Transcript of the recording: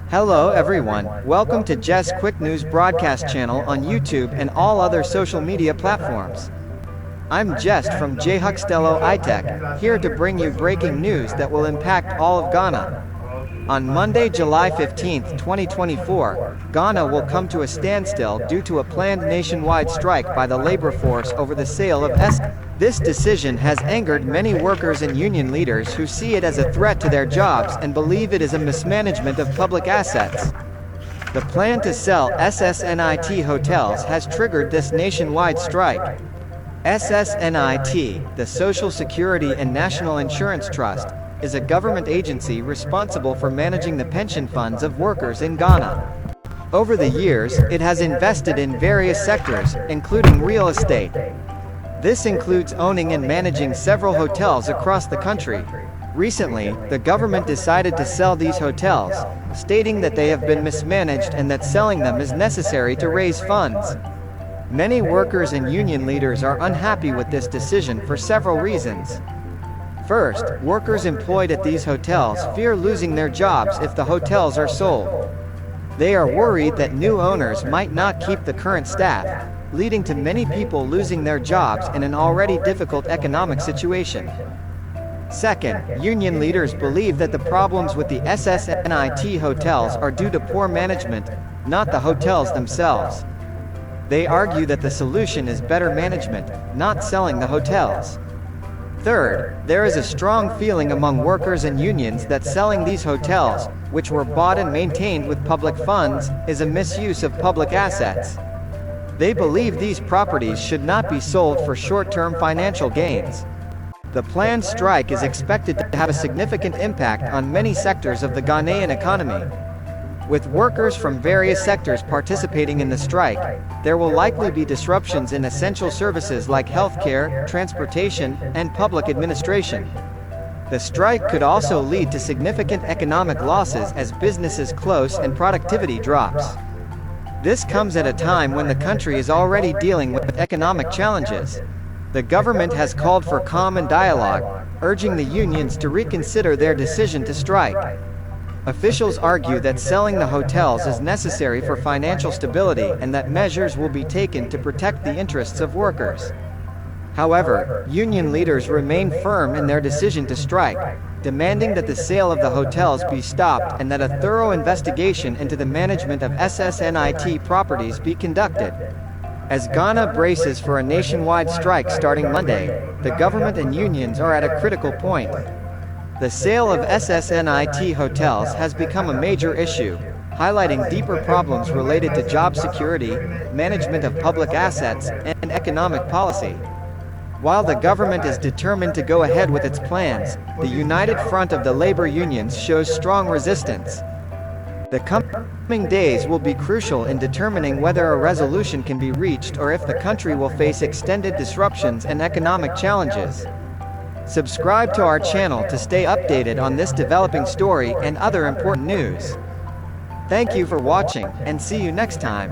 Hello everyone, welcome to Jess Quick News broadcast channel on YouTube and all other social media platforms. I'm Jess from J Huxtello iTech, here to bring you breaking news that will impact all of Ghana. On Monday, July 15, 2024, Ghana will come to a standstill due to a planned nationwide strike by the labor force over the sale of SSNIT. This decision has angered many workers and union leaders who see it as a threat to their jobs and believe it is a mismanagement of public assets. The plan to sell SSNIT Hotels has triggered this nationwide strike. SSNIT, the Social Security and National Insurance Trust, is a government agency responsible for managing the pension funds of workers in Ghana. Over the years, it has invested in various sectors, including real estate. This includes owning and managing several hotels across the country. Recently, the government decided to sell these hotels, stating that they have been mismanaged and that selling them is necessary to raise funds. Many workers and union leaders are unhappy with this decision for several reasons. First, workers employed at these hotels fear losing their jobs if the hotels are sold. They are worried that new owners might not keep the current staff, leading to many people losing their jobs in an already difficult economic situation. Second, union leaders believe that the problems with the SSNIT hotels are due to poor management, not the hotels themselves. They argue that the solution is better management, not selling the hotels. Third, there is a strong feeling among workers and unions that selling these hotels, which were bought and maintained with public funds, is a misuse of public assets. They believe these properties should not be sold for short-term financial gains. The planned strike is expected to have a significant impact on many sectors of the Ghanaian economy. With workers from various sectors participating in the strike, there will likely be disruptions in essential services like healthcare, transportation, and public administration. The strike could also lead to significant economic losses as businesses close and productivity drops. This comes at a time when the country is already dealing with economic challenges. The government has called for calm and dialogue, urging the unions to reconsider their decision to strike. Officials argue that selling the hotels is necessary for financial stability and that measures will be taken to protect the interests of workers. However, union leaders remain firm in their decision to strike, demanding that the sale of the hotels be stopped and that a thorough investigation into the management of SSNIT properties be conducted. As Ghana braces for a nationwide strike starting Monday, the government and unions are at a critical point. The sale of SSNIT hotels has become a major issue, highlighting deeper problems related to job security, management of public assets, and economic policy. While the government is determined to go ahead with its plans, the united front of the labor unions shows strong resistance. The coming days will be crucial in determining whether a resolution can be reached or if the country will face extended disruptions and economic challenges. Subscribe to our channel to stay updated on this developing story and other important news. Thank you for watching, and see you next time.